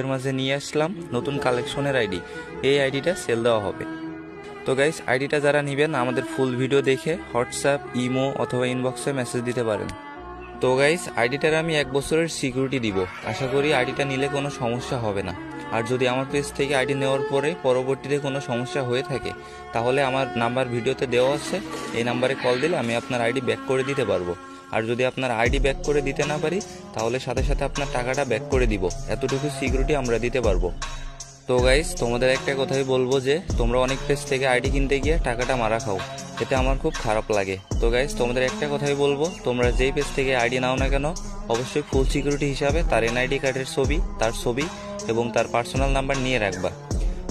এর মাঝে নিয়ে আসলাম নতুন কালেকশনের আইডি। এই আইডিটা সেল দেওয়া হবে। তো গাইস, আইডিটা যারা নেবেন আমাদের ফুল ভিডিও দেখে হোয়াটসঅ্যাপ, ইমো অথবা ইনবক্সে মেসেজ দিতে পারেন। তো গাইস, আইডিটার আমি 1 বছরের সিকিউরিটি দিব। আশা করি আইডিটা নিলে কোনো সমস্যা হবে না। আর যদি আমার পেজ থেকে আইডি নেওয়ার পরে পরবর্তীতে কোনো সমস্যা হয়ে থাকে, তাহলে আমার নাম্বার ভিডিওতে দেওয়া আছে, এই নাম্বারে কল দিলে আমি আপনার আইডি ব্যাক করে দিতে পারবো। আর যদি আপনার আইডি ব্যাক করে দিতে না পারি, তাহলে সাথে সাথে আপনার টাকাটা ব্যাক করে দিব। এতটুকু সিকিউরিটি আমরা দিতে পারবো। তো গাইস, তোমাদের একটা কথাই বলবো যে তোমরা অনেক পেজ থেকে আইডি কিনতে গিয়ে টাকাটা মারা খাও, এতে আমার খুব খারাপ লাগে। তো গাইস, তোমাদের একটা কথাই বলবো, তোমরা যেই পেজ থেকে আইডি নাও না কেন, অবশ্যই ফুল সিকিউরিটি হিসাবে তার এনআইডি কার্ডের ছবি, তার ছবি এবং তার পার্সোনাল নাম্বার নিয়ে রাখবা।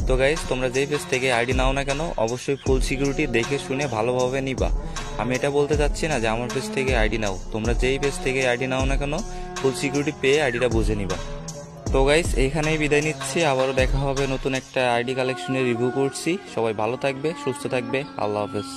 তো গাইস, তোমরা যেই পেজ থেকে আইডি নাও না কেন, অবশ্যই ফুল সিকিউরিটি দেখে শুনে ভালোভাবে নিবা। আমি এটা বলতে চাচ্ছি না যে আমার পেজ থেকে আইডি নাও, তোমরা যেই পেজ থেকে আইডি নাও না কেন, ফুল সিকিউরিটি পেয়ে আইডিটা বুঝে নিবা। তো গাইস, এইখানেই বিদায় নিচ্ছি। আবারও দেখা হবে, নতুন একটা আইডি কালেকশনের রিভিউ করছি। সবাই ভালো থাকবে, সুস্থ থাকবে। আল্লাহ হাফেজ।